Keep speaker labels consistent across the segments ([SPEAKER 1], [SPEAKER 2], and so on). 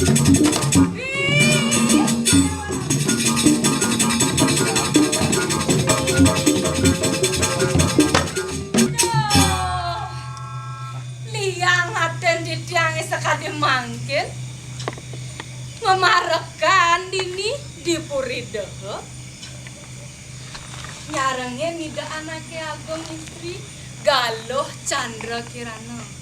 [SPEAKER 1] Liang aden di tiang sekali mangkin memarekan dini di puridehe nyarengnya nida anaknya agong istri Galuh Chandra Kirana.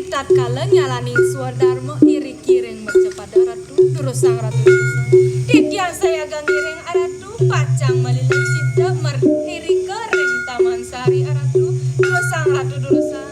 [SPEAKER 1] Tatkala nyalani Swardarma iri kiring mercepada ratu durusang ratu Didiang saya gangiring aratu pacang malilang cinta iri kering taman sari aratu durusang ratu durusang.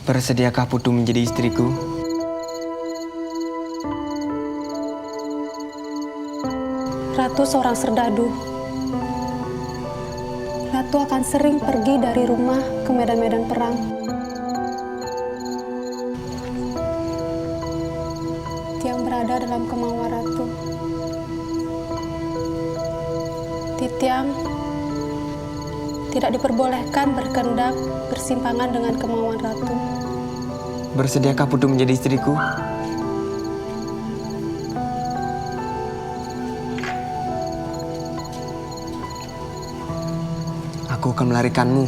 [SPEAKER 2] Bersediakah Putu menjadi istriku?
[SPEAKER 3] Ratu seorang serdadu. Ratu akan sering pergi dari rumah ke medan-medan perang. Tiang berada dalam kemauan Ratu. Titiang tidak diperbolehkan berkehendak bersimpangan dengan kemauan Ratu.
[SPEAKER 2] Bersediakah Putu menjadi istriku? Aku akan melarikanmu.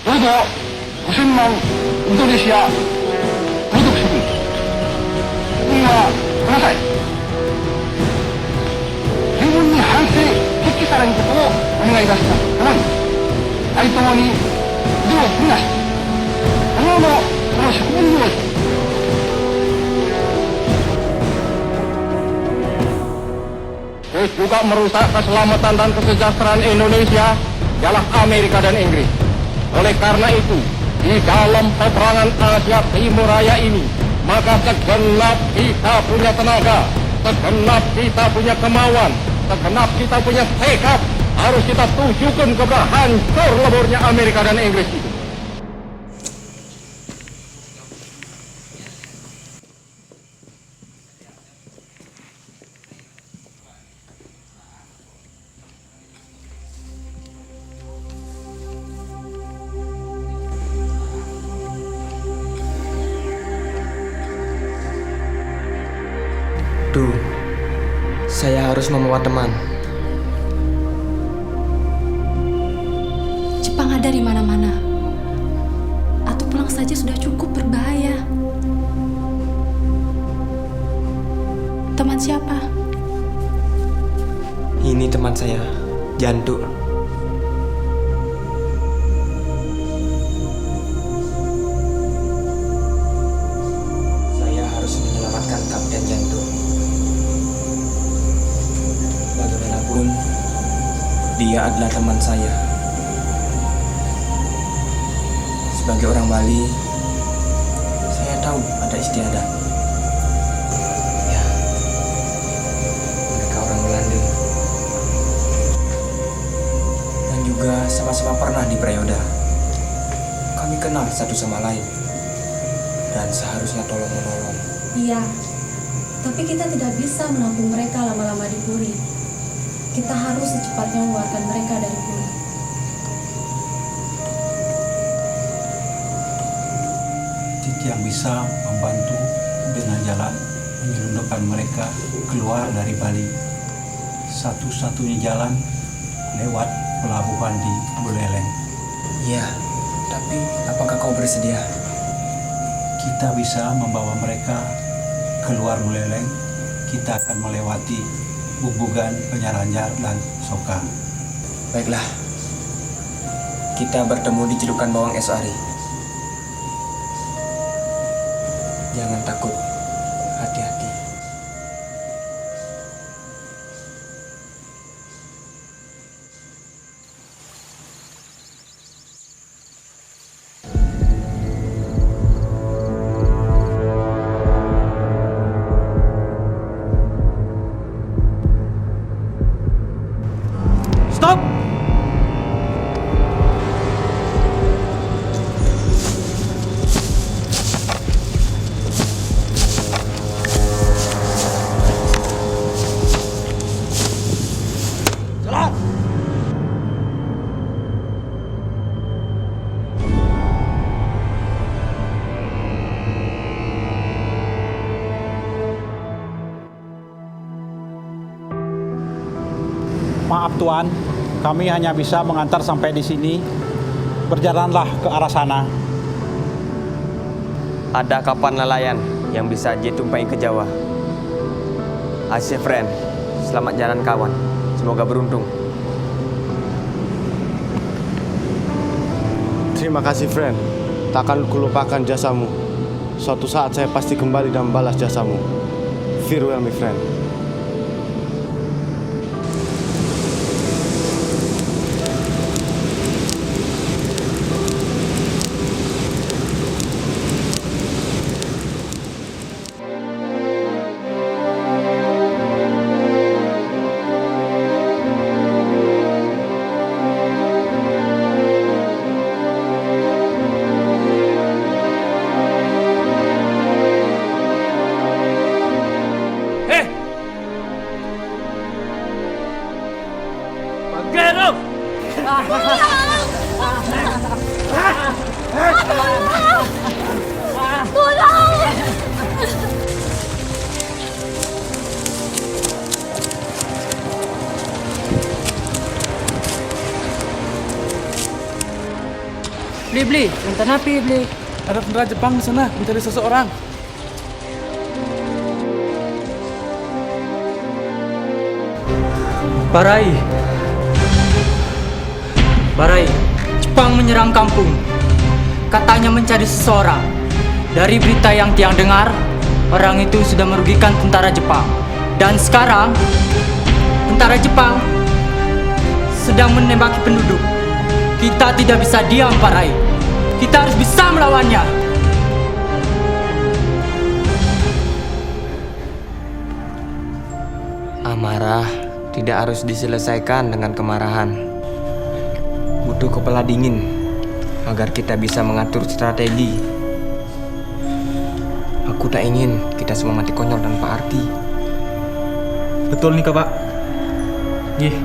[SPEAKER 4] Untuk 5000万 Indonesia untuk sini. Iniください。自分に反省、復帰されることをお願いいたします。ただに、愛ともに腕を振りなし、このこの職務において、juga merusak keselamatan dan kesejahteraan Indonesia ialah Amerika dan Inggris. Oleh karena itu, di dalam peperangan Asia Timur Raya ini, maka segenap kita punya tenaga, segenap kita punya kemauan, segenap kita punya tekad, harus kita tunjukkan kepada hancur leburnya Amerika dan Inggris itu.
[SPEAKER 2] Duh, Saya harus membawa teman.
[SPEAKER 3] Jepang ada di mana-mana. Atau pulang saja sudah cukup berbahaya. Teman siapa?
[SPEAKER 2] Ini teman saya, Jantu. Saya harus menyelamatkan Kapten Jantu. Bagaimanapun, dia adalah teman saya. Sebagai orang Bali, saya tahu ada istiadat. Ya, mereka orang Belanda. Dan juga sama-sama pernah di Prayoda. Kami kenal satu sama lain. Dan seharusnya tolong-menolong.
[SPEAKER 5] Iya, tapi kita tidak bisa menampung mereka lama-lama di Puri. Kita harus secepatnya mengeluarkan mereka dari Puri.
[SPEAKER 6] Yang bisa membantu dengan jalan menyelundupkan mereka keluar dari Bali. Satu-satunya jalan lewat pelabuhan di Buleleng.
[SPEAKER 2] Iya, tapi apakah kau bersedia?
[SPEAKER 6] Kita bisa membawa mereka keluar Buleleng. Kita akan melewati Bubugan, Penyaranjar, dan Soka.
[SPEAKER 2] Baiklah, kita bertemu di Celukan Bawang Esari. Jangan takut, hati-hati.
[SPEAKER 6] Stop! Maaf Tuan, kami hanya bisa mengantar sampai di sini. Berjalanlah ke arah sana.
[SPEAKER 2] Ada kapal nelayan yang bisa ditumpangi ke Jawa. Asyik friend, selamat jalan kawan. Semoga beruntung.
[SPEAKER 7] Terima kasih, friend. Takkan kulupakan jasamu. Suatu saat saya pasti kembali dan membalas jasamu. Farewell, my friend.
[SPEAKER 8] Beli, tentang apa beli?
[SPEAKER 9] Ada tentara Jepang di sana mencari seseorang.
[SPEAKER 8] Barai, Jepang menyerang kampung. Katanya mencari seseorang. Dari berita yang Tiang dengar, orang itu sudah merugikan tentara Jepang. Dan sekarang, tentara Jepang sedang menembaki penduduk. Kita tidak bisa diam, Pak Rai. Kita harus bisa melawannya.
[SPEAKER 2] Amarah tidak harus diselesaikan dengan kemarahan. Butuh kepala dingin agar kita bisa mengatur strategi. Aku tak ingin kita semua mati konyol tanpa arti.
[SPEAKER 9] Betul nih, Pak.
[SPEAKER 8] Ih,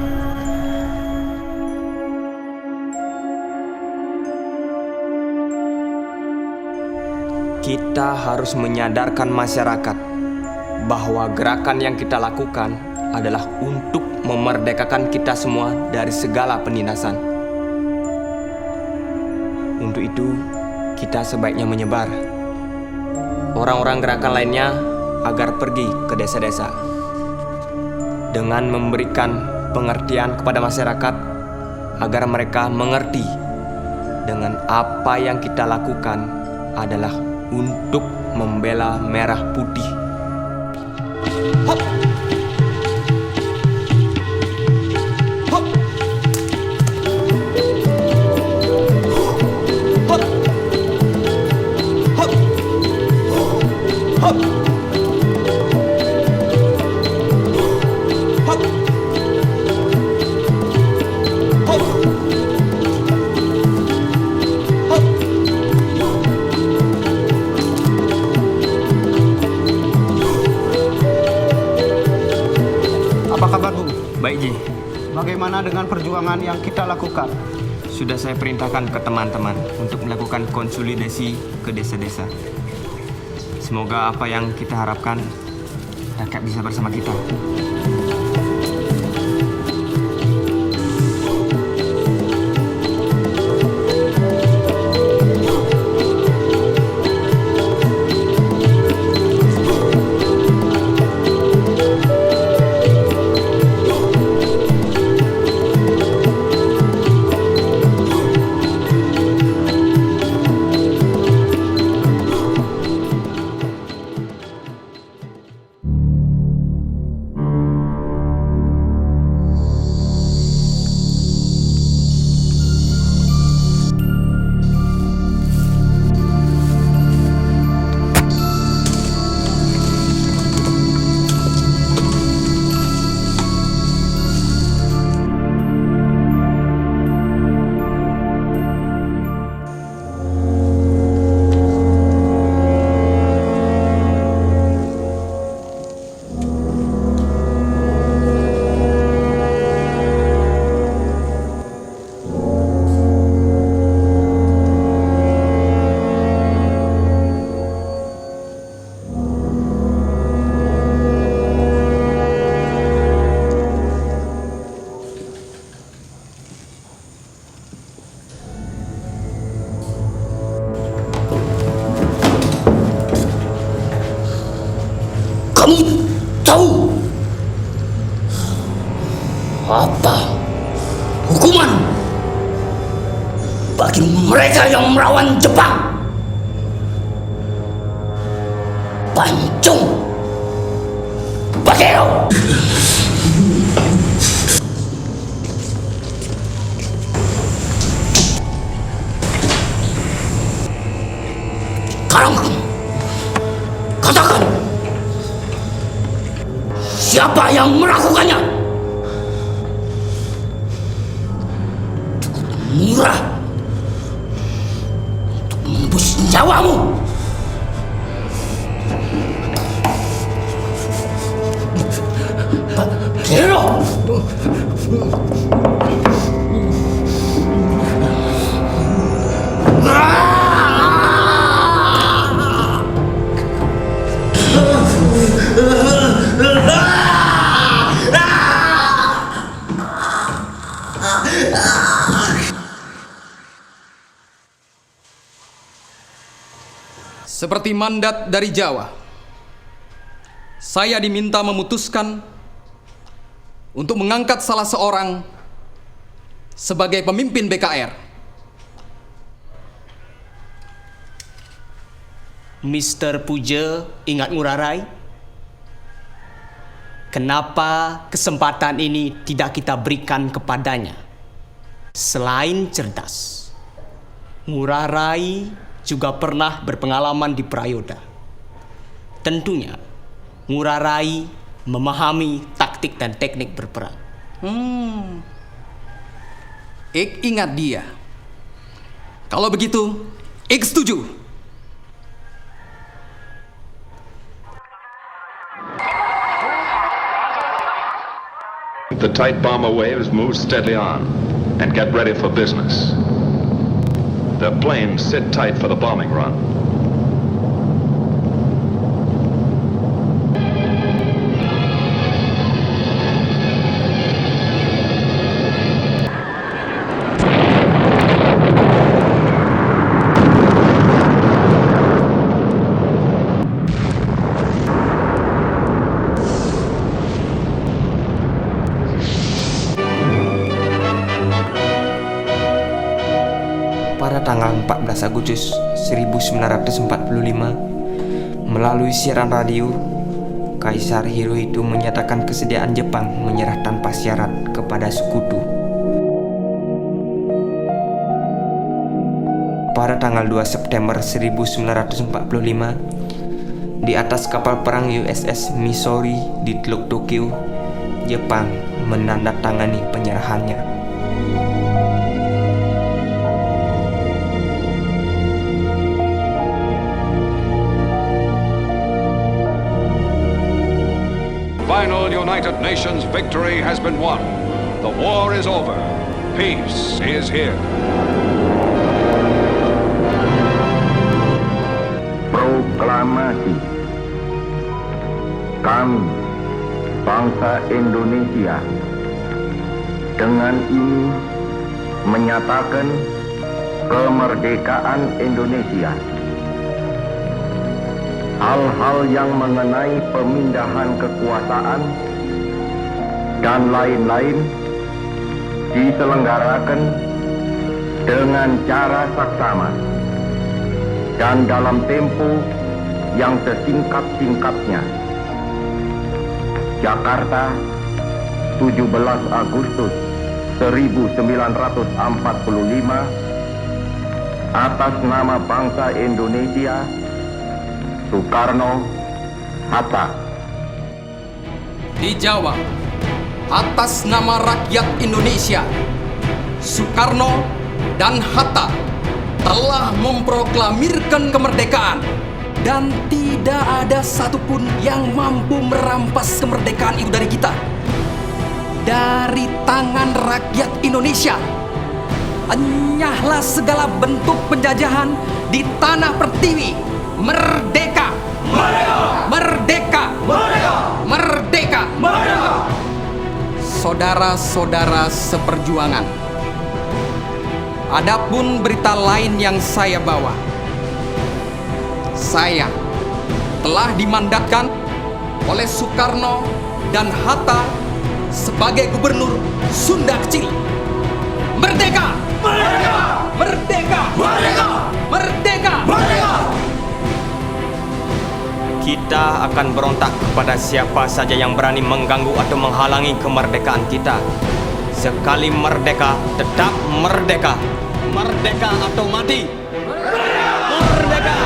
[SPEAKER 2] Kita harus menyadarkan masyarakat bahwa gerakan yang kita lakukan adalah untuk memerdekakan kita semua dari segala penindasan. Untuk itu, kita sebaiknya menyebar orang-orang gerakan lainnya agar pergi ke desa-desa dengan memberikan pengertian kepada masyarakat agar mereka mengerti dengan apa yang kita lakukan adalah untuk membela merah putih. Hop. Hop. Hop. Hop. Hop. Hop. Hop. Hop.
[SPEAKER 6] Apa kabar, Bu?
[SPEAKER 2] Baik, Ji.
[SPEAKER 6] Bagaimana dengan perjuangan yang kita lakukan?
[SPEAKER 2] Sudah saya perintahkan ke teman-teman untuk melakukan konsolidasi ke desa-desa. Semoga apa yang kita harapkan rakyat bisa bersama kita.
[SPEAKER 10] Kamu tahu apa hukuman bagi mereka yang melawan Jepang? Pancung Bakero. Sekarang katakan, siapa yang melakukannya? Cukup murah untuk menembus nyawamu. Hero.
[SPEAKER 11] Seperti mandat dari Jawa, saya diminta memutuskan untuk mengangkat salah seorang sebagai pemimpin BKR.
[SPEAKER 10] Mr. Puja ingat Ngurah Rai? Kenapa kesempatan ini tidak kita berikan kepadanya? Selain cerdas, Ngurah Rai juga pernah berpengalaman di Prayoda. Tentunya, Ngurah Rai memahami taktik dan teknik berperang.
[SPEAKER 11] Ik ingat dia. Kalau begitu, Ik setuju.
[SPEAKER 12] The tight bomber waves move steadily on and get ready for business. The planes sit tight for the bombing run.
[SPEAKER 2] Agustus 1945, melalui siaran radio, Kaisar Hirohito menyatakan kesediaan Jepang menyerah tanpa syarat kepada sekutu. Pada tanggal 2 September 1945, di atas kapal perang USS Missouri di Teluk Tokyo, Jepang menandatangani penyerahannya.
[SPEAKER 12] Final United Nations victory has been won. The war is over. Peace is here.
[SPEAKER 4] Proklamasi. Kami, bangsa Indonesia, dengan ini menyatakan kemerdekaan Indonesia. Hal-hal yang mengenai pemindahan kekuasaan dan lain-lain diselenggarakan dengan cara saksama dan dalam tempo yang sesingkat-singkatnya. Jakarta, 17 Agustus 1945, atas nama bangsa Indonesia, Soekarno, Hatta.
[SPEAKER 11] Di Jawa, atas nama rakyat Indonesia, Soekarno dan Hatta telah memproklamirkan kemerdekaan, dan tidak ada satupun yang mampu merampas kemerdekaan itu dari kita. Dari tangan rakyat Indonesia, enyahlah segala bentuk penjajahan di tanah pertiwi. Merdeka! Merdeka! Merdeka! Merdeka! Merdeka! Merdeka! Saudara-saudara seperjuangan, adapun berita lain yang saya bawa, saya telah dimandatkan oleh Soekarno dan Hatta sebagai Gubernur Sunda Kecil. Merdeka! Merdeka! Merdeka! Merdeka! Merdeka! Merdeka!
[SPEAKER 2] Kita akan berontak kepada siapa saja yang berani mengganggu atau menghalangi kemerdekaan kita. Sekali merdeka, tetap merdeka. Merdeka atau mati. Merdeka!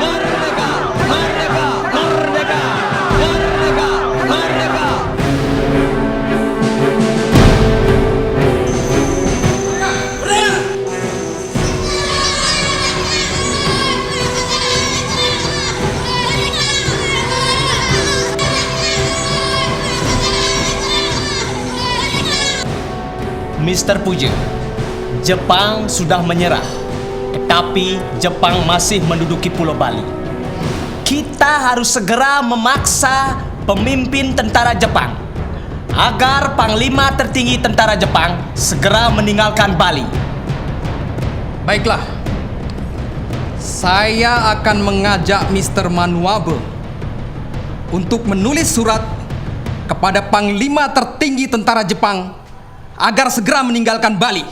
[SPEAKER 2] Merdeka! Merdeka! Merdeka! Merdeka! Merdeka!
[SPEAKER 10] Mr. Puja, Jepang sudah menyerah, tetapi Jepang masih menduduki Pulau Bali. Kita harus segera memaksa pemimpin tentara Jepang agar Panglima tertinggi tentara Jepang segera meninggalkan Bali.
[SPEAKER 11] Baiklah, saya akan mengajak Mr. Manuabe untuk menulis surat kepada Panglima tertinggi tentara Jepang agar segera meninggalkan Bali.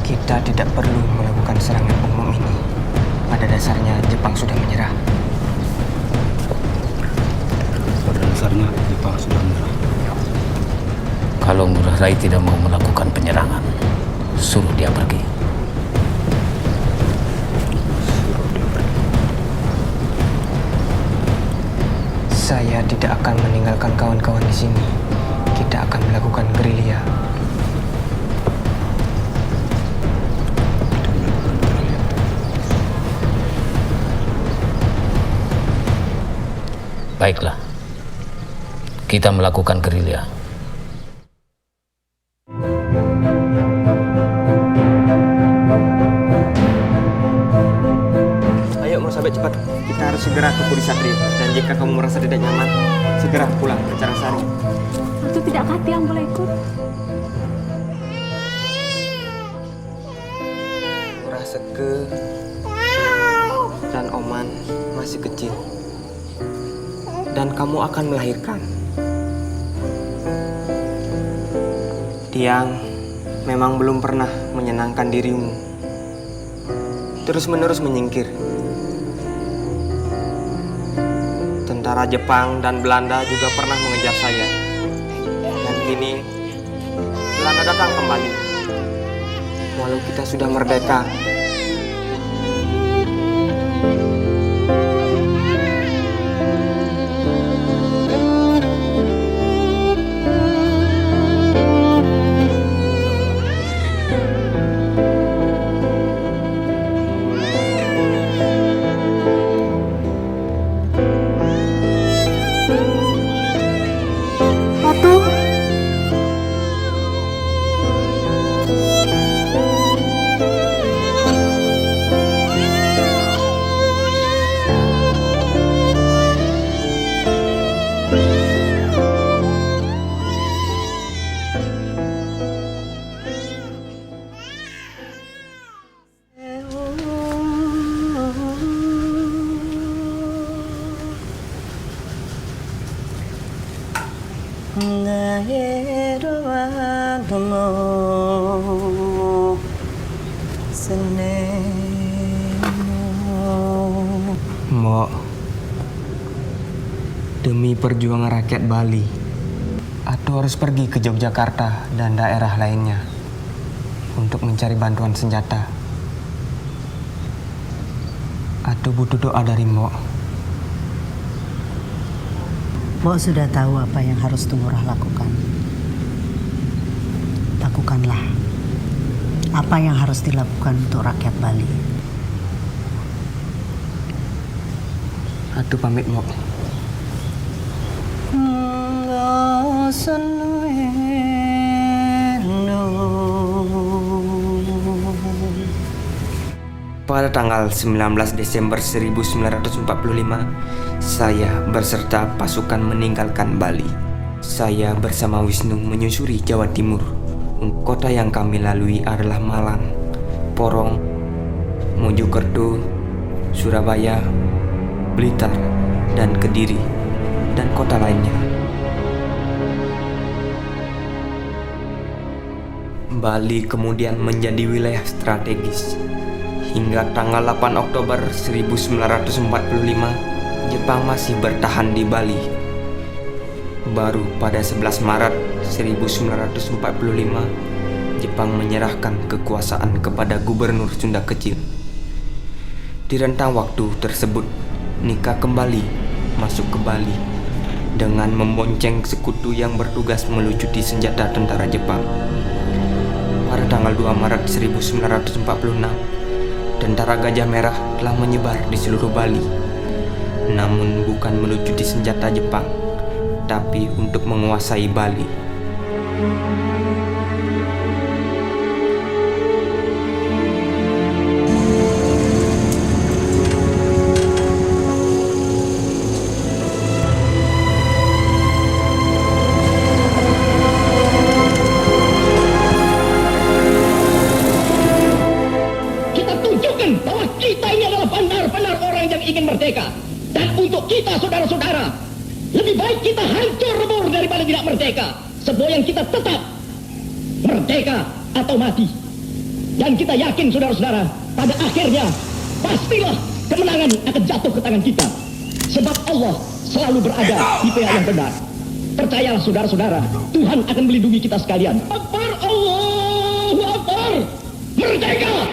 [SPEAKER 2] Kita tidak perlu melakukan serangan umum ini. Pada dasarnya Jepang sudah menyerah.
[SPEAKER 9] Pada dasarnya Jepang sudah menyerah.
[SPEAKER 13] Kalau Ngurah Rai tidak mau melakukan penyerangan, suruh dia pergi.
[SPEAKER 2] Saya tidak akan meninggalkan kawan-kawan di sini. Kita akan melakukan gerilya.
[SPEAKER 13] Baiklah, kita melakukan gerilya.
[SPEAKER 2] Ayo, mau sampai cepat. Kita harus segera ke Puri Satria. Dan jika kamu merasa tidak nyaman, segera pulang ke Carasari.
[SPEAKER 3] Itu tidak Kati yang boleh ikut.
[SPEAKER 2] Murah Seke dan Oman masih kecil. Dan kamu akan melahirkan. Tiang memang belum pernah menyenangkan dirimu. Terus-menerus menyingkir. Tentara Jepang dan Belanda juga pernah mengejar saya. Dan kini Belanda datang kembali. Walau kita sudah merdeka. Mbok, demi perjuangan rakyat Bali, Atu harus pergi ke Yogyakarta dan daerah lainnya untuk mencari bantuan senjata. Atu butuh doa dari Mbok.
[SPEAKER 14] Mbok sudah tahu apa yang harus Tumurah lakukan. Lakukanlah apa yang harus dilakukan untuk rakyat Bali.
[SPEAKER 2] Atu pamit, Mbok. Pada tanggal 19 Desember 1945, saya berserta pasukan meninggalkan Bali. Saya bersama Wisnu menyusuri Jawa Timur. Kota yang kami lalui adalah Malang, Porong, Mojokerto, Surabaya, Blitar, dan Kediri, dan kota lainnya. Bali kemudian menjadi wilayah strategis. Hingga tanggal 8 Oktober 1945, Jepang masih bertahan di Bali. Baru pada 11 Maret 1945, Jepang menyerahkan kekuasaan kepada Gubernur Sunda Kecil. Di rentang waktu tersebut, Nika kembali masuk ke Bali dengan membonceng sekutu yang bertugas melucuti senjata tentara Jepang. Pada tanggal 2 Maret 1946, tentara Gajah Merah telah menyebar di seluruh Bali. Namun bukan melucuti senjata Jepang, tapi untuk menguasai Bali.
[SPEAKER 4] Bahwa kita ini adalah bandar-bandar orang yang ingin merdeka. Dan untuk kita saudara-saudara, lebih baik kita hancur lebur daripada tidak merdeka. Semboyan kita tetap merdeka atau mati. Dan kita yakin saudara-saudara, pada akhirnya pastilah kemenangan akan jatuh ke tangan kita. Sebab Allah selalu berada di pihak yang benar. Percayalah saudara-saudara, Tuhan akan melindungi kita sekalian. Akbar, Allahu Akbar, merdeka!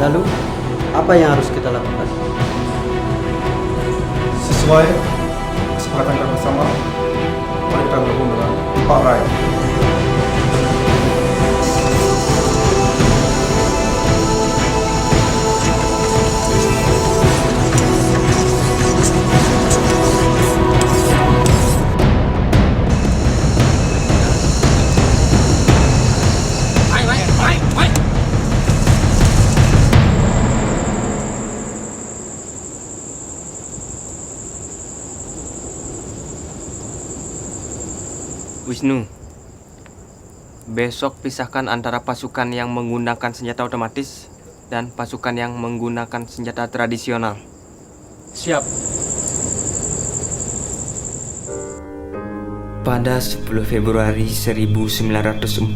[SPEAKER 15] Lalu, apa yang harus kita lakukan?
[SPEAKER 16] Sesuai kesepakatan kita bersama, mari kita bergabung dengan Pak Rai.
[SPEAKER 2] Wisnu, besok pisahkan antara pasukan yang menggunakan senjata otomatis dan pasukan yang menggunakan senjata tradisional.
[SPEAKER 8] Siap.
[SPEAKER 2] Pada 10 Februari 1946,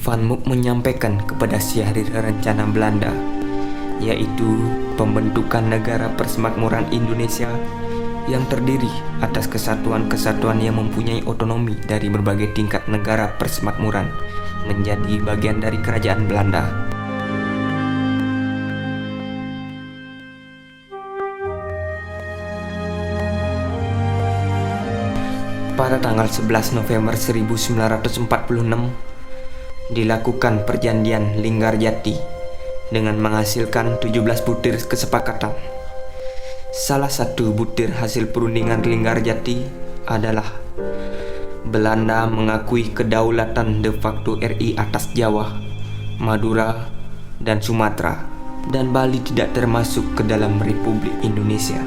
[SPEAKER 2] Van Mook menyampaikan kepada Syahrir rencana Belanda, yaitu pembentukan negara persemakmuran Indonesia yang terdiri atas kesatuan-kesatuan yang mempunyai otonomi dari berbagai tingkat negara persemakmuran menjadi bagian dari kerajaan Belanda. Pada tanggal 11 November 1946 dilakukan perjanjian Linggarjati dengan menghasilkan 17 butir kesepakatan. Salah satu butir hasil perundingan Linggarjati adalah Belanda mengakui kedaulatan de facto RI atas Jawa, Madura, dan Sumatera, dan Bali tidak termasuk ke dalam Republik Indonesia.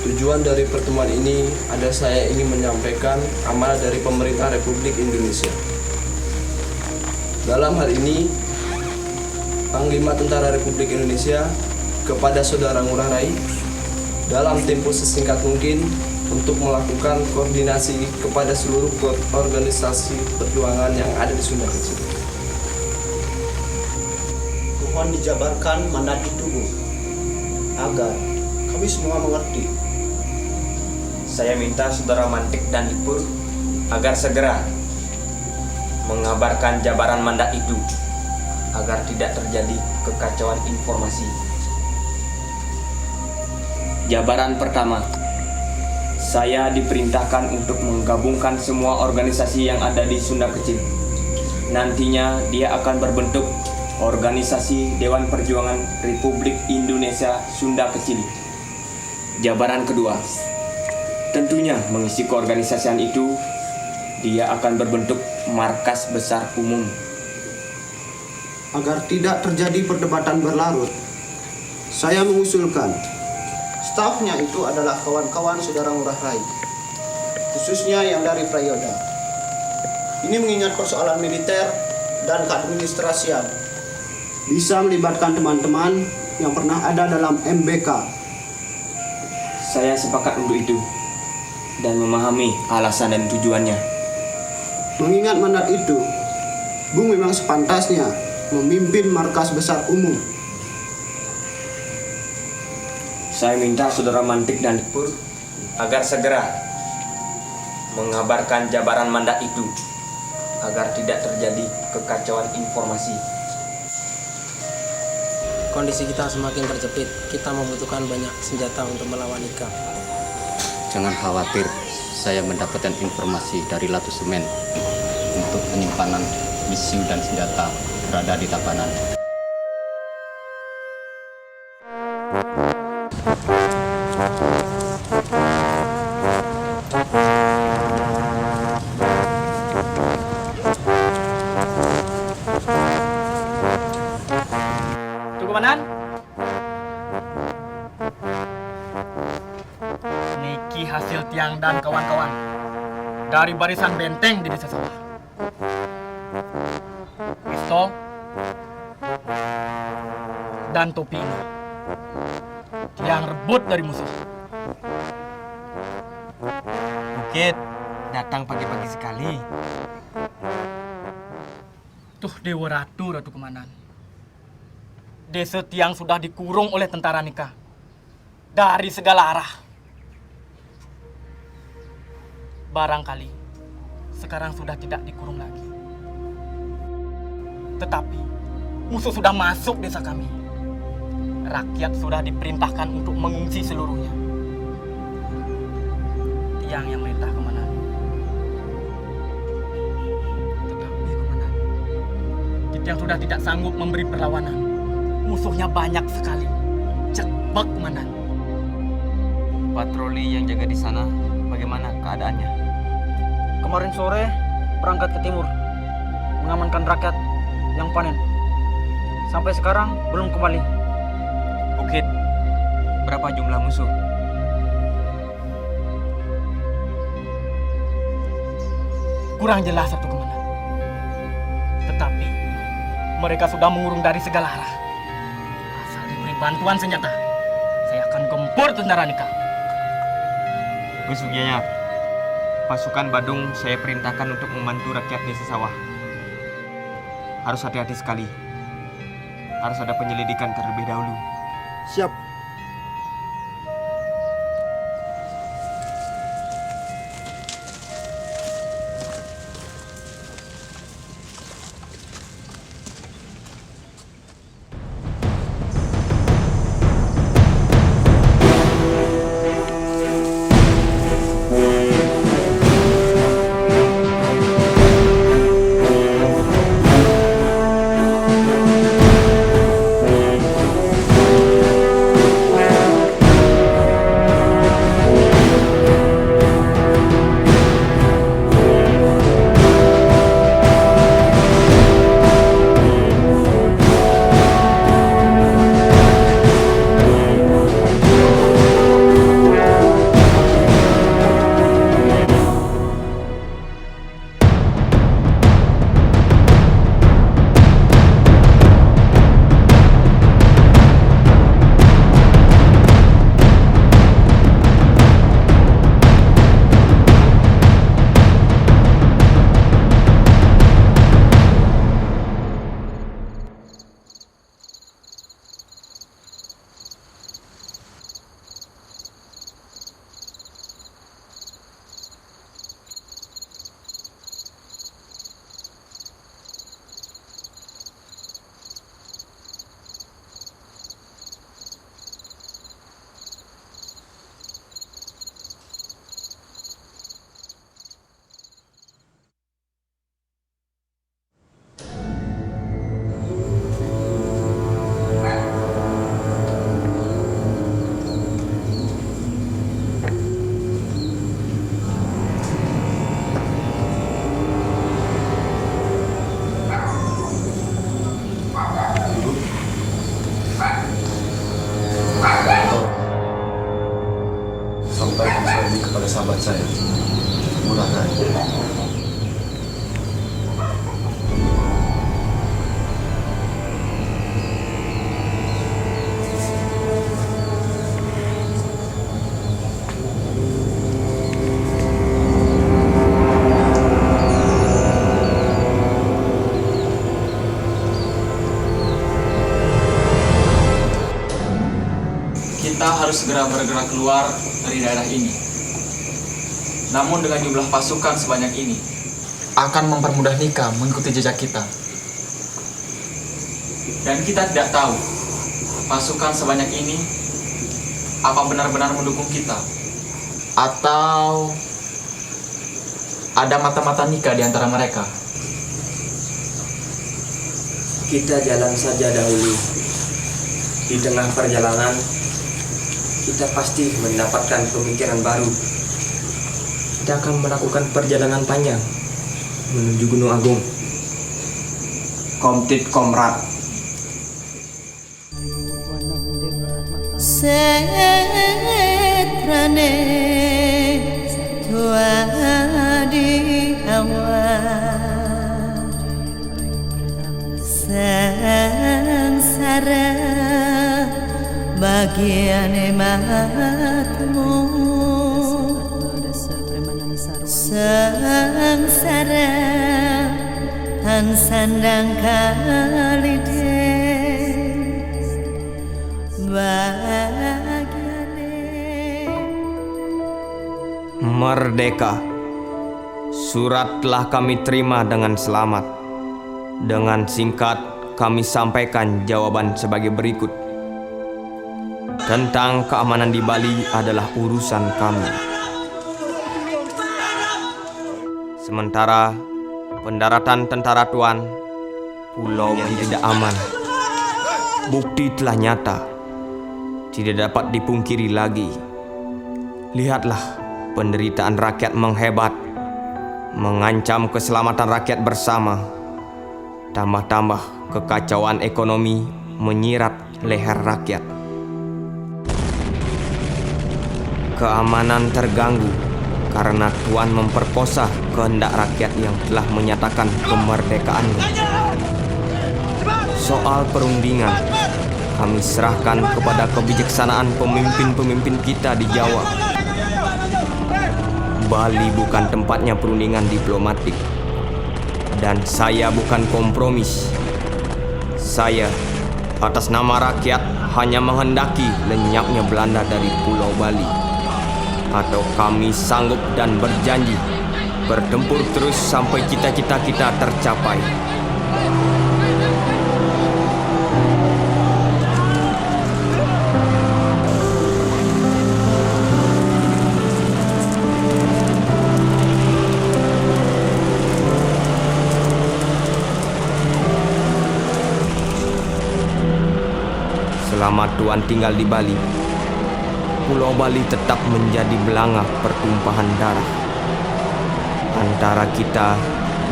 [SPEAKER 17] Tujuan dari pertemuan ini adalah saya ingin menyampaikan amanah dari pemerintah Republik Indonesia. Dalam hal ini, Panglima Tentara Republik Indonesia kepada Saudara Ngurah Rai dalam tempo sesingkat mungkin untuk melakukan koordinasi kepada seluruh organisasi perjuangan yang ada di Sunda Kecil.
[SPEAKER 15] Mohon dijabarkan mandat itu, Bu, agar kami semua mengerti.
[SPEAKER 2] Saya minta Saudara Mantik dan Dipur agar segera mengabarkan jabaran mandat itu agar tidak terjadi kekacauan informasi. Jabaran pertama, saya diperintahkan untuk menggabungkan semua organisasi yang ada di Sunda Kecil. Nantinya dia akan berbentuk Organisasi Dewan Perjuangan Republik Indonesia Sunda Kecil. Jabaran kedua, tentunya mengisi keorganisasian itu, dia akan berbentuk markas besar umum.
[SPEAKER 15] Agar tidak terjadi perdebatan berlarut, saya mengusulkan stafnya itu adalah kawan-kawan Saudara Ngurah Rai, khususnya yang dari Prayoda. Ini mengingat persoalan militer dan keadministrasian, bisa melibatkan teman-teman yang pernah ada dalam MBK.
[SPEAKER 2] Saya sepakat untuk itu dan memahami alasan dan tujuannya.
[SPEAKER 15] Mengingat mandat itu, Bung memang sepantasnya memimpin markas besar umum.
[SPEAKER 2] Saya minta Saudara Mantik dan Dipur agar segera mengabarkan jabaran mandat itu agar tidak terjadi kekacauan informasi.
[SPEAKER 18] Kondisi kita semakin terjepit. Kita membutuhkan banyak senjata untuk melawan IKA.
[SPEAKER 13] Jangan khawatir, saya mendapatkan informasi dari Latu Semen untuk penyimpanan misiu dan senjata berada di Tabanan.
[SPEAKER 8] Komandan, niki hasil Tiang dan kawan-kawan dari barisan benteng di desa sawah. Pistol dan topi ini Tiang rebut dari musuh. Bukit datang pagi-pagi sekali. Tuh Dewa Ratu, Ratu Komandan. Desa Tiang sudah dikurung oleh tentara Nika dari segala arah. Barangkali sekarang sudah tidak dikurung lagi. Tetapi musuh sudah masuk desa kami. Rakyat sudah diperintahkan untuk mengungsi seluruhnya. Tiang yang merintah, Komandan. Tetapi, Komandan, Tiang sudah tidak sanggup memberi perlawanan. Musuhnya banyak sekali. Cepat, Komandan.
[SPEAKER 2] Patroli yang jaga di sana, bagaimana keadaannya?
[SPEAKER 8] Kemarin sore berangkat ke timur, mengamankan rakyat yang panen. sampai sekarang belum kembali.
[SPEAKER 2] Bukit, berapa jumlah musuh?
[SPEAKER 8] Kurang jelas Ratu Komandan. Tetapi mereka sudah mengurung dari segala arah. Asal diberi bantuan senjata, saya akan gempur tentara Nika.
[SPEAKER 2] Gus Sugianyar, pasukan Badung saya perintahkan untuk membantu rakyat desa sawah. Harus hati-hati sekali. Harus ada penyelidikan terlebih dahulu.
[SPEAKER 7] Siap. Sampaikan saya ini kepada sahabat saya, Ngurah Rai.
[SPEAKER 19] Kita harus segera bergerak keluar dari daerah ini. Namun dengan jumlah pasukan sebanyak ini akan mempermudah Nika mengikuti jejak kita. Dan kita tidak tahu pasukan sebanyak ini apa benar-benar mendukung kita atau ada mata-mata Nika di antara mereka.
[SPEAKER 20] Kita jalan saja dahulu. Di tengah perjalanan kita pasti mendapatkan pemikiran baru. Kita akan melakukan perjalanan panjang menuju Gunung Agung. Komtip Komrat.
[SPEAKER 21] Setrane tua di awal sengsara bagian ematmu sengsara tan sandang kalides
[SPEAKER 2] Merdeka. Surat telah kami terima dengan selamat. Dengan singkat kami sampaikan jawaban sebagai berikut. Tentang keamanan di Bali adalah urusan kami. Sementara pendaratan tentara Tuan, pulau yang tidak aman. Bukti telah nyata, tidak dapat dipungkiri lagi. Lihatlah penderitaan rakyat menghebat, mengancam keselamatan rakyat bersama. Tambah-tambah kekacauan ekonomi menyirat leher rakyat. Keamanan terganggu karena Tuan memperkosa kehendak rakyat yang telah menyatakan kemerdekaannya. Soal perundingan, kami serahkan kepada kebijaksanaan pemimpin-pemimpin kita di Jawa. Bali bukan tempatnya perundingan diplomatik. Dan saya bukan kompromis. Saya, atas nama rakyat, hanya menghendaki lenyapnya Belanda dari Pulau Bali. Atau kami sanggup dan berjanji bertempur terus sampai cita-cita kita tercapai. Selama Tuan tinggal di Bali, Pulau Bali tetap menjadi belanga pertumpahan darah antara kita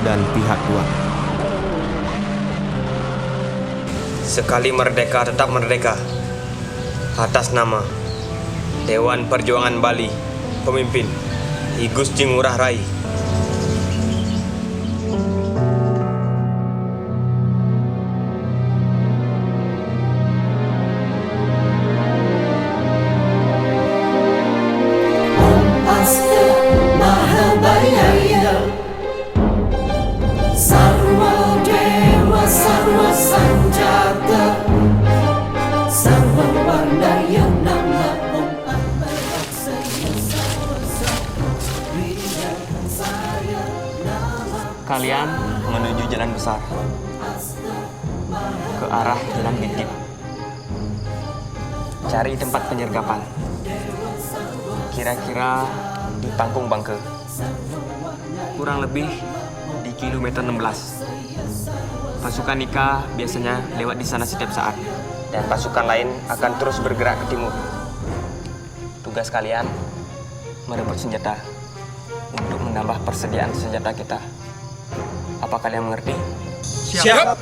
[SPEAKER 2] dan pihak Tuan. Sekali merdeka tetap merdeka. Atas nama Dewan Perjuangan Bali, pemimpin I Gusti Ngurah Rai. Kalian menuju jalan besar ke arah Jalan Bintip. Cari tempat penyergapan. Kira-kira di Pangkung Bangke. Kurang lebih di kilometer 16. Pasukan Nika biasanya lewat di sana setiap saat. Dan pasukan lain akan terus bergerak ke timur. Tugas kalian merebut senjata untuk menambah persediaan senjata kita. Apa kalian mengerti?
[SPEAKER 1] Siap.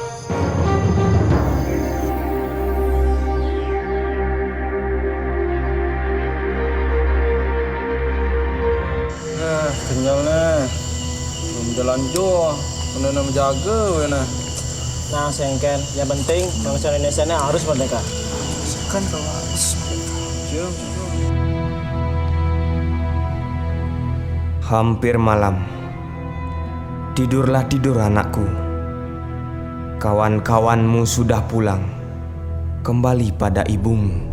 [SPEAKER 17] Kenyal nah. Belum jalan jauh. Kena menjaga wena.
[SPEAKER 18] Nah, sengken. Yang penting bangsa Indonesia ini harus merdeka.
[SPEAKER 17] Kan kalau harus merdeka.
[SPEAKER 2] Hampir malam. Tidurlah tidur anakku. Kawan-kawanmu sudah pulang. Kembali pada ibumu.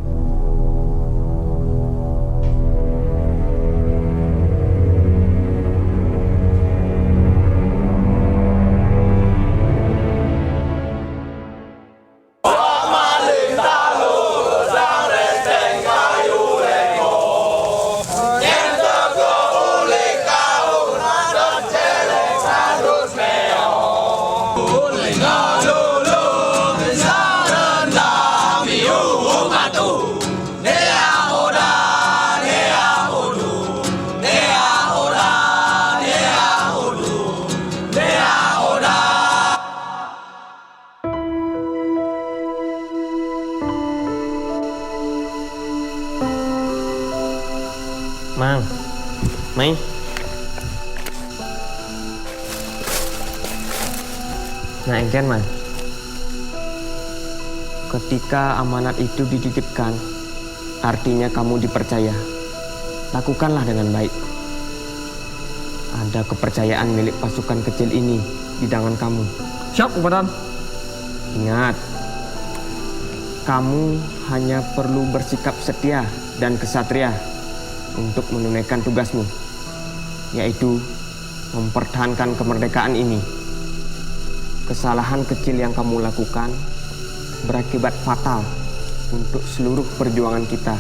[SPEAKER 2] Mang, Mai. Nah, engken, Mang. Ketika amanat itu dititipkan, artinya kamu dipercaya. Lakukanlah dengan baik. Ada kepercayaan milik pasukan kecil ini di tangan kamu.
[SPEAKER 1] Siap, Komandan.
[SPEAKER 2] Ingat, kamu hanya perlu bersikap setia dan kesatria untuk menunaikan tugasmu, yaitu mempertahankan kemerdekaan ini. Kesalahan kecil yang kamu lakukan berakibat fatal untuk seluruh perjuangan kita.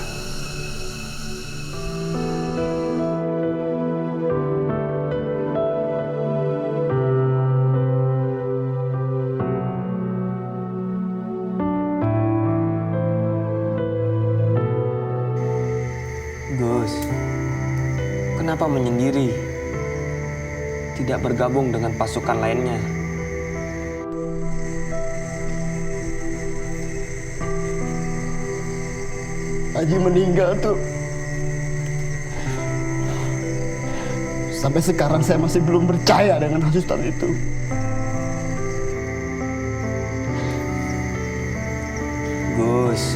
[SPEAKER 2] Gus, kenapa menyendiri? Tidak bergabung dengan pasukan lainnya?
[SPEAKER 7] Haji meninggal tuh. Sampai sekarang saya masih belum percaya dengan hasutan itu.
[SPEAKER 2] Gus,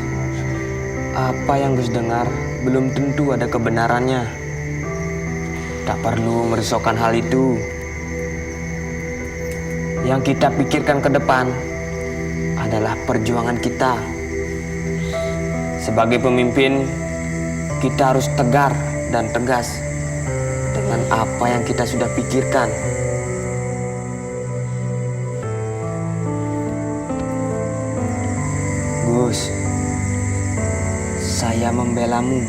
[SPEAKER 2] apa yang Gus dengar belum tentu ada kebenarannya. Tak perlu merisaukan hal itu. Yang kita pikirkan ke depan adalah perjuangan kita. Sebagai pemimpin, kita harus tegar dan tegas dengan apa yang kita sudah pikirkan. Gus, saya membelamu.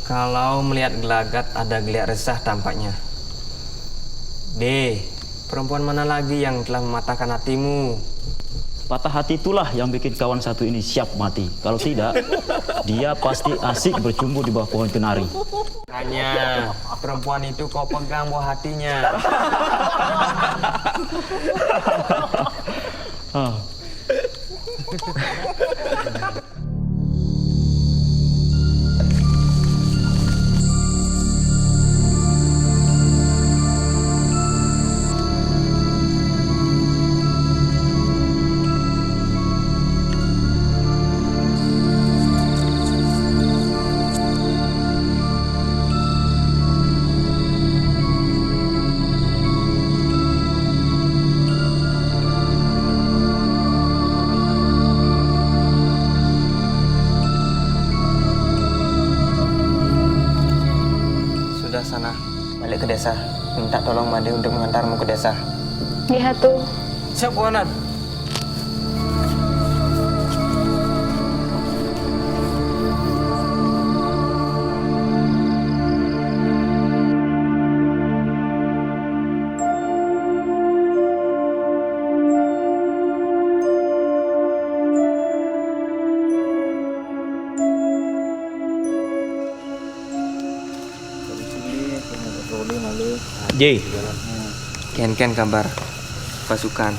[SPEAKER 2] Kalau melihat gelagat ada geliat resah tampaknya. D, perempuan mana lagi yang telah mematahkan hatimu?
[SPEAKER 5] Patah hati itulah yang bikin kawan satu ini siap mati. Kalau tidak, dia pasti asik bercumbu di bawah pohon kenari.
[SPEAKER 2] Hanya perempuan itu kau pegang buah hatinya. Sana, balik ke desa. Minta tolong Made untuk mengantarmu ke desa.
[SPEAKER 22] Iya tuh.
[SPEAKER 2] Siap, Buanan.
[SPEAKER 5] J.
[SPEAKER 2] Ken kabar pasukan.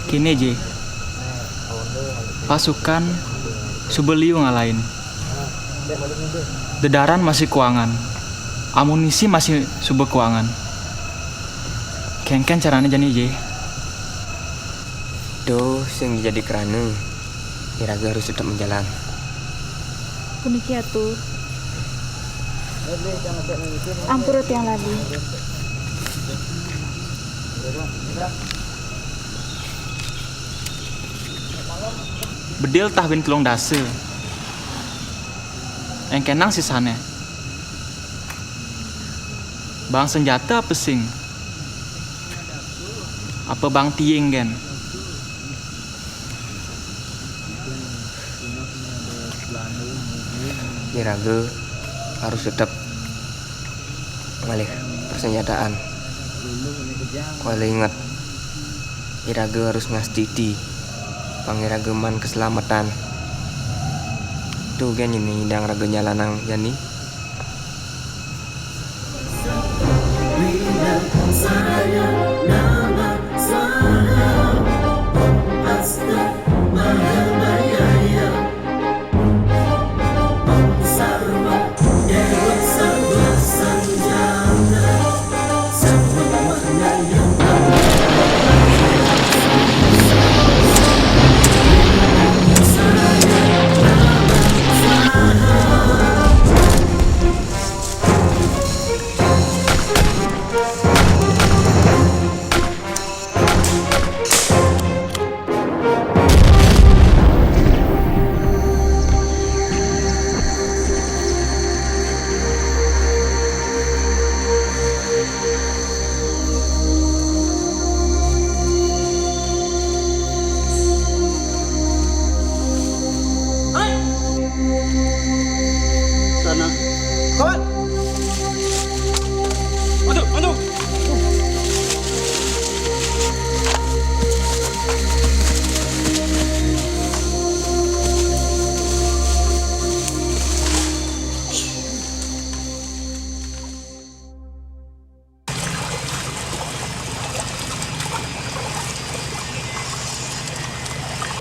[SPEAKER 8] Kini J. Pasukan Subeliu ngalahin. Dedaran masih kuangan. Amunisi masih sube kuangan. Ken caranya jani J.
[SPEAKER 2] Do sing jadi kerana Iraga harus tetap menjalan.
[SPEAKER 22] Puniki atuh. Ampurut yang lagi.
[SPEAKER 8] Bedil tahwin kelong dase. Engkenang sisane. Bang senjata apa sing? Apa bang tieng gen?
[SPEAKER 2] Iraga harus tetap ngalih persenjataan. Kau ingat, Iraga harus ngastiti pangirageman keselamatan. Tuh kan ini indang raganya lanang yani.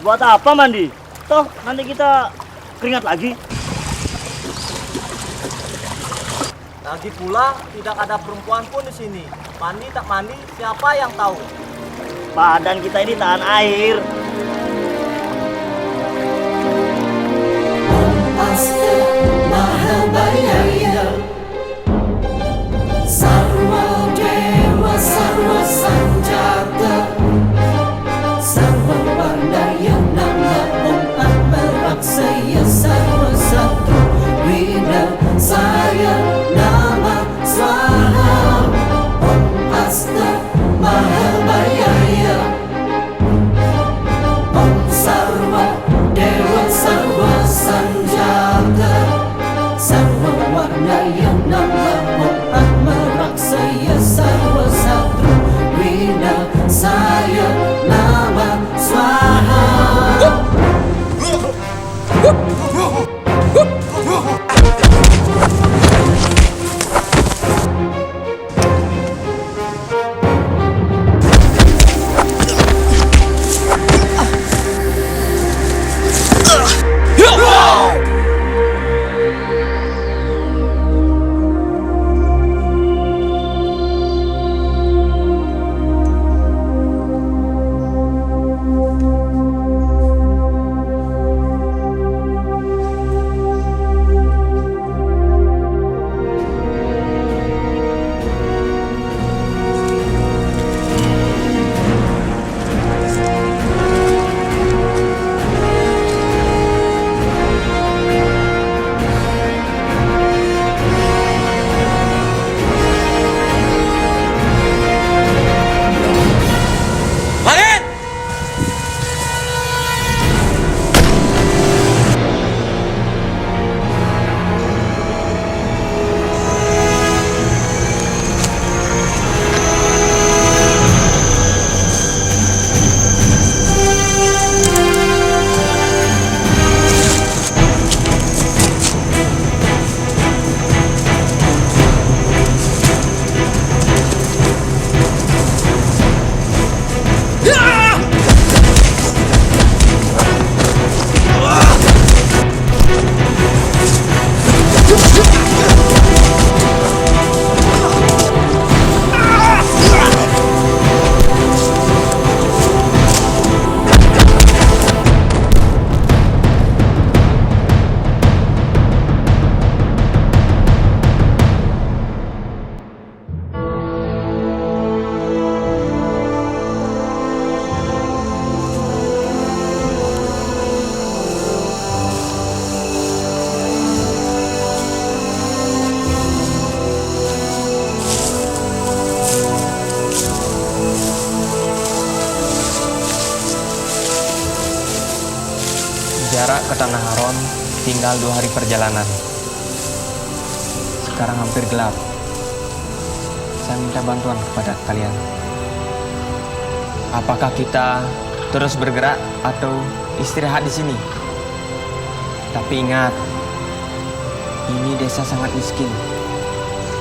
[SPEAKER 5] Buat apa mandi? Toh nanti kita keringat lagi.
[SPEAKER 6] Lagi pula tidak ada perempuan pun di sini. Mandi tak mandi, siapa yang tahu?
[SPEAKER 5] Badan kita ini tahan air.
[SPEAKER 21] Sarwa Dewa Sarwa Sanjata Sarwa Warna yang nama Om Meraksaya Sarwa Satu Wina Saya Nama Swaha Om Asta Mahabhayaya Om Sarwa Dewa Sarwa Sanjata Sarwa Warna yang nama Om Meraksaya Sarwa Satu Wina Saya Nama Swaha
[SPEAKER 2] Jarak ke Tanah Haron tinggal 2 hari perjalanan. Sekarang hampir gelap. Saya minta bantuan kepada kalian. Apakah kita terus bergerak atau istirahat di sini? Tapi ingat, ini desa sangat miskin.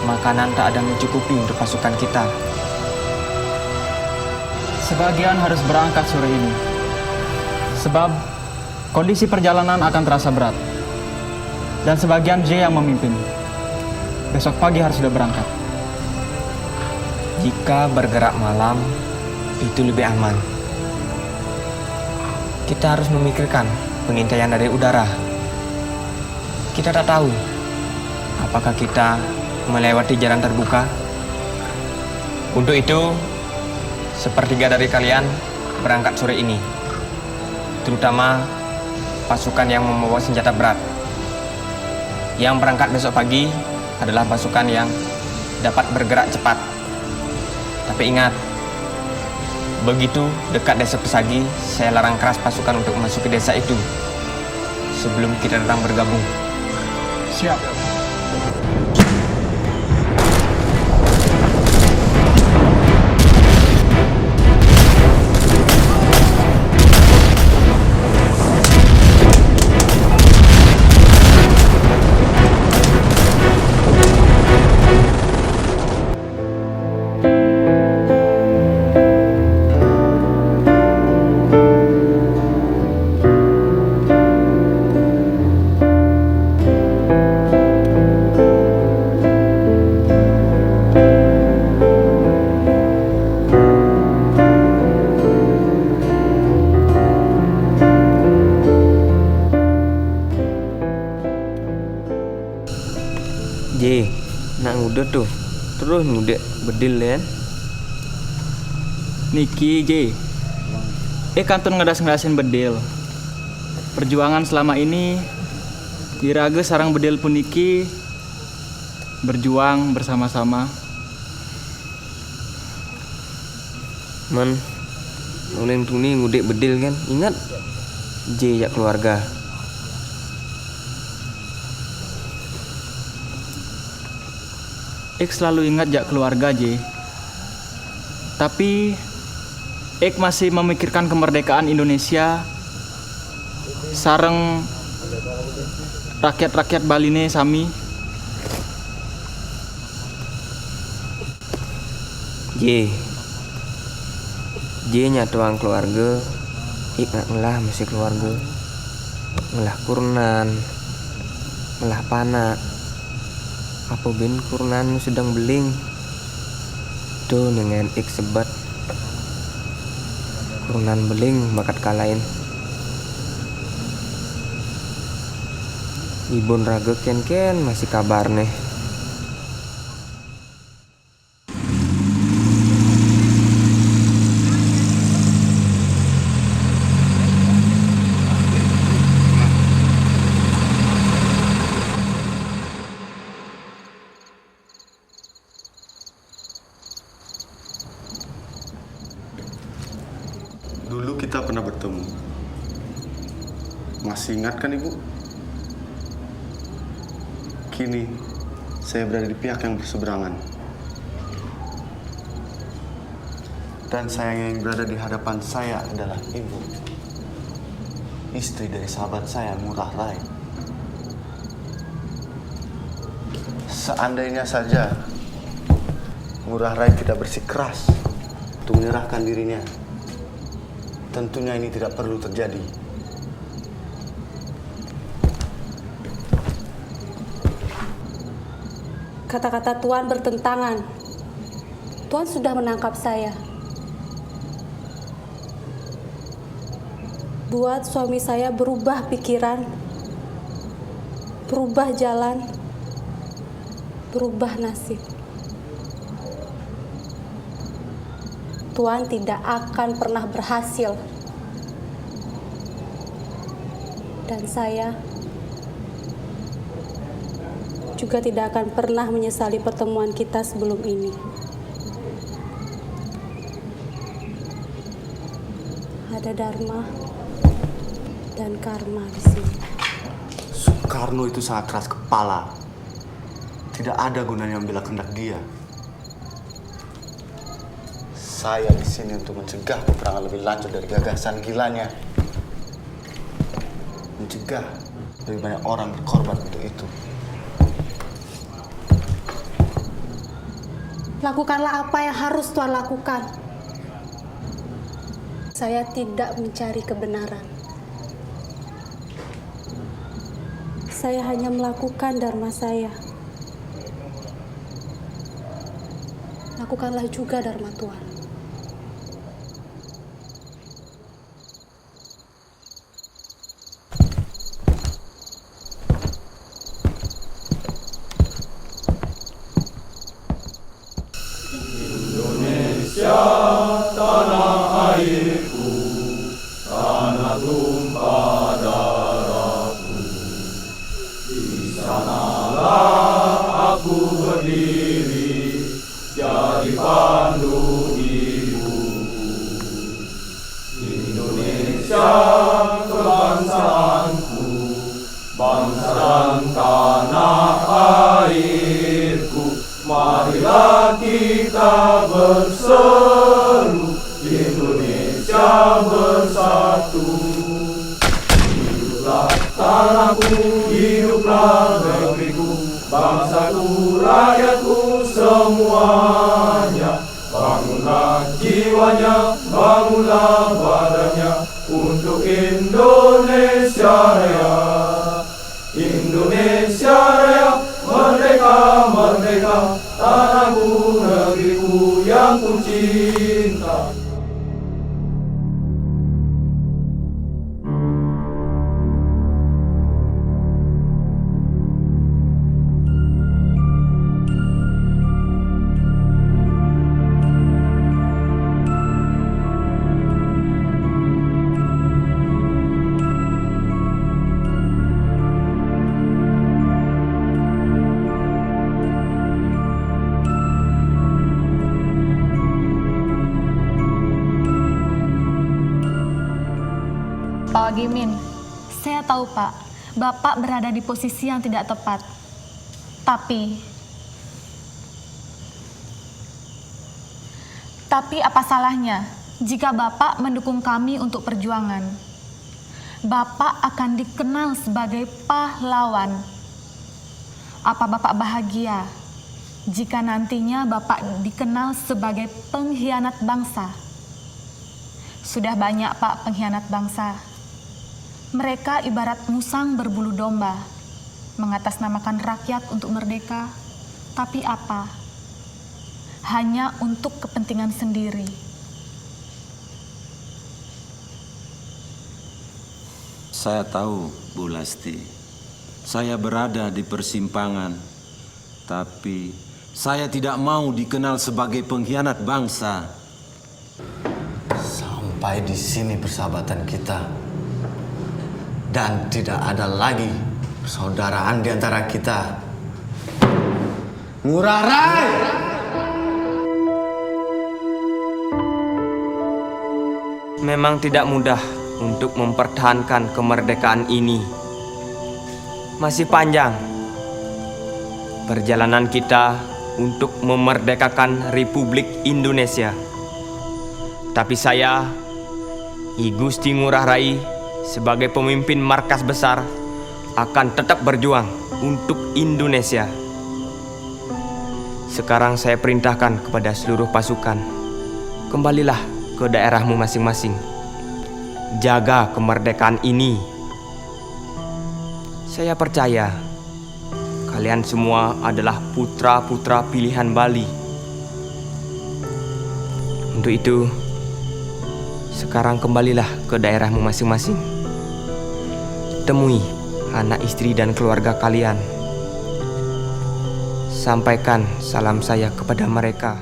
[SPEAKER 2] Makanan tak ada mencukupi untuk pasukan kita.
[SPEAKER 8] Sebagian harus berangkat sore ini. Sebab kondisi perjalanan akan terasa berat. Dan sebagian J yang memimpin. Besok pagi harus sudah berangkat.
[SPEAKER 2] Jika bergerak malam, itu lebih aman. Kita harus memikirkan pengintaian dari udara. Kita tak tahu apakah kita melewati jalan terbuka. Untuk itu, sepertiga dari kalian berangkat sore ini. Terutama pasukan yang membawa senjata berat. Yang berangkat besok pagi adalah pasukan yang dapat bergerak cepat. Tapi ingat, begitu dekat desa Pesagi, saya larang keras pasukan untuk masuk ke desa itu sebelum kita datang bergabung.
[SPEAKER 8] Siap.
[SPEAKER 2] Udah tuh, terus ngudek bedil kan?
[SPEAKER 8] Niki J. Kantun ngedas-ngedasin bedil. Perjuangan selama ini dirage sarang bedil puniki berjuang bersama-sama.
[SPEAKER 2] Man, uleng tuni ngudek bedil kan? Ingat J ya keluarga.
[SPEAKER 8] Ik selalu ingat jak keluarga J. Tapi ik masih memikirkan kemerdekaan Indonesia sareng rakyat-rakyat Baline sami.
[SPEAKER 2] J nya tuang keluarga. Ik ngelah masih keluarga. Ngelah kurnan, ngelah pana. Apa ben kurnan sedang beling. Tuh dengan ik sebat. Kurnan beling bakat kalain. Ibon raga ken masih kabar nih.
[SPEAKER 7] Dulu kita pernah bertemu. Masih ingat kan Ibu? Kini saya berada di pihak yang berseberangan. Dan sayang yang berada di hadapan saya adalah Ibu, istri dari sahabat saya, Ngurah Rai. Seandainya saja Ngurah Rai tidak bersikeras untuk menyerahkan dirinya, tentunya ini tidak perlu terjadi.
[SPEAKER 10] Kata-kata Tuan bertentangan. Tuan sudah menangkap saya. Buat suami saya berubah pikiran, berubah jalan, berubah nasib. Tuan tidak akan pernah berhasil. Dan saya juga tidak akan pernah menyesali pertemuan kita sebelum ini. Ada Dharma dan karma di sini.
[SPEAKER 7] Soekarno itu sangat keras kepala. Tidak ada gunanya membela kehendak dia. Saya di sini untuk mencegah peperangan lebih lanjut dari gagasan gilanya. Mencegah lebih banyak orang berkorban untuk itu.
[SPEAKER 10] Lakukanlah apa yang harus Tuan lakukan. Saya tidak mencari kebenaran. Saya hanya melakukan dharma saya. Lakukanlah juga dharma Tuan.
[SPEAKER 21] Indonesia, tanah airku, tanah tumpah darahku. Di sanalah aku berdiri, jadi pandu ibuku. Indonesia, kebangsaanku, bangsa dan tanah airku. Marilah kita berseru, Indonesia bersatu. Hiduplah tanahku, hiduplah negeriku, bangsaku, rakyatku semuanya. Bangunlah jiwanya, bangunlah badannya, untuk Indonesia Raya. Indonesia Raya, merdeka, merdeka, tanahku, negeriku yang ku cinta.
[SPEAKER 11] Pak Wagimin, saya tahu Pak, Bapak berada di posisi yang tidak tepat. Tapi apa salahnya jika Bapak mendukung kami untuk perjuangan? Bapak akan dikenal sebagai pahlawan. Apa Bapak bahagia jika nantinya Bapak dikenal sebagai pengkhianat bangsa? Sudah banyak Pak pengkhianat bangsa. Mereka ibarat musang berbulu domba, mengatasnamakan rakyat untuk merdeka, tapi apa? Hanya untuk kepentingan sendiri.
[SPEAKER 12] Saya tahu, Bu Lasti. Saya berada di persimpangan, tapi saya tidak mau dikenal sebagai pengkhianat bangsa.
[SPEAKER 7] Sampai di sini persahabatan kita. Dan tidak ada lagi persaudaraan di antara kita. Ngurah Rai!
[SPEAKER 2] Memang tidak mudah untuk mempertahankan kemerdekaan ini. Masih panjang perjalanan kita untuk memerdekakan Republik Indonesia. Tapi saya, I Gusti Ngurah Rai, sebagai pemimpin markas besar, akan tetap berjuang untuk Indonesia. Sekarang saya perintahkan kepada seluruh pasukan, kembalilah ke daerahmu masing-masing. Jaga kemerdekaan ini. Saya percaya kalian semua adalah putra-putra pilihan Bali. Untuk itu, sekarang kembalilah ke daerahmu masing-masing. Temui anak istri dan keluarga kalian. Sampaikan salam saya kepada mereka.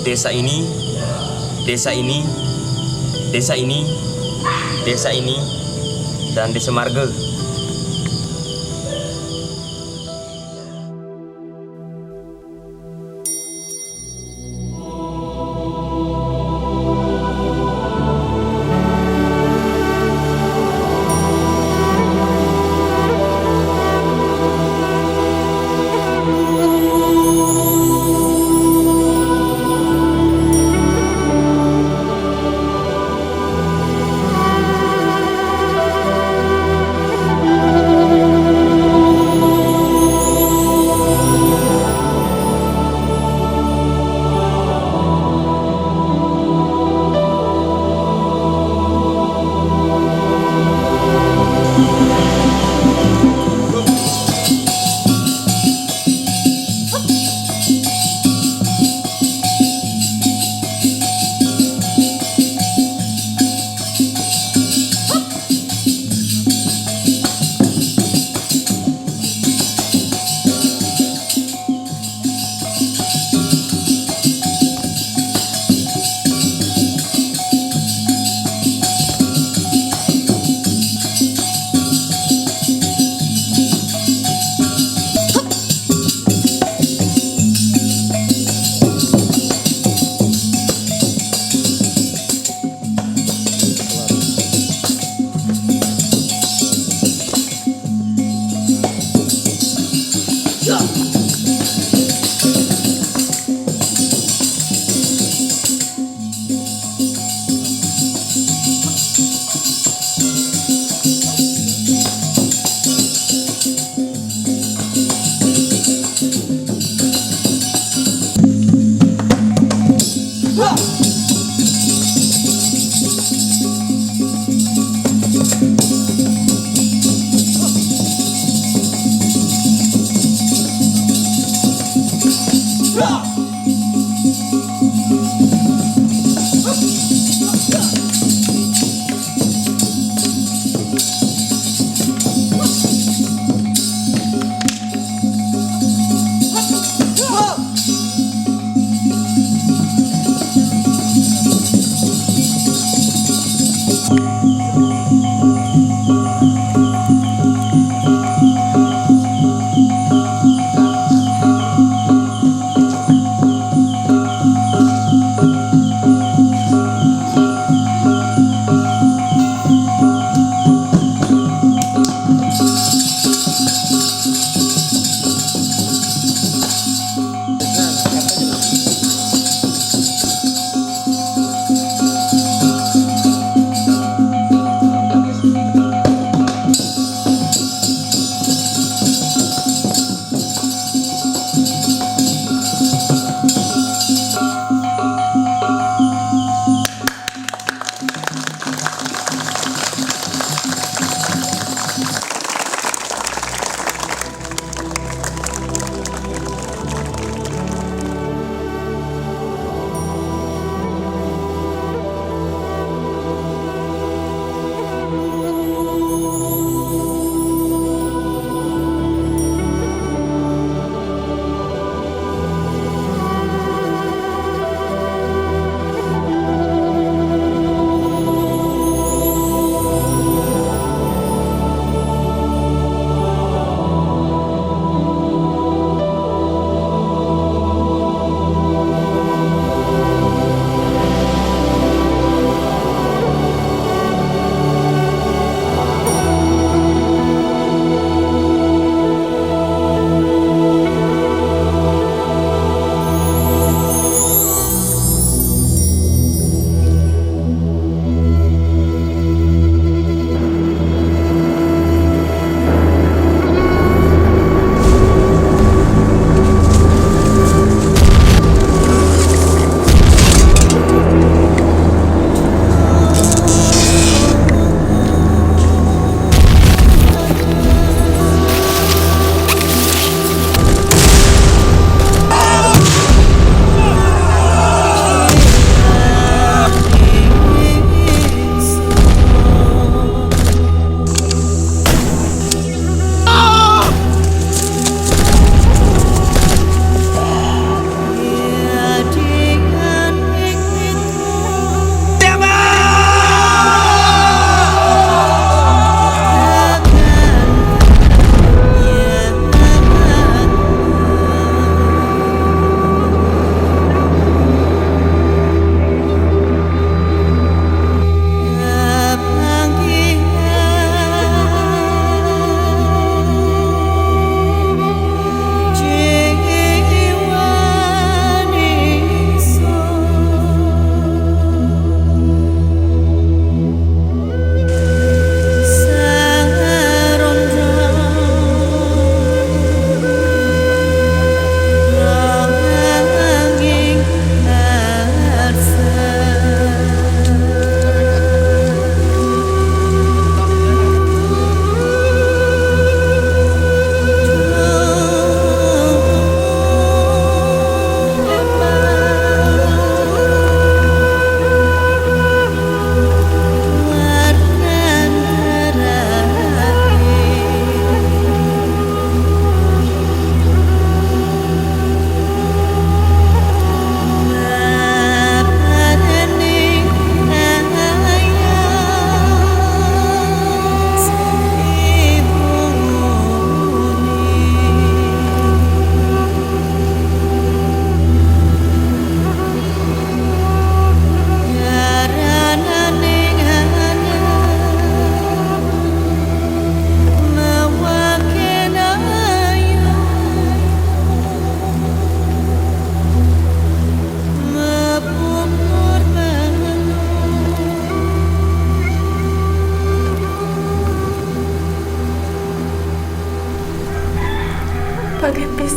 [SPEAKER 2] Desa ini, desa ini, desa ini, desa ini, dan desa marga.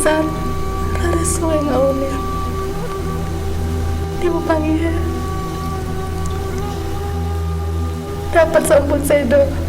[SPEAKER 22] besar rara suwe ngaunya. Ibu panggil dapat sambut sedo.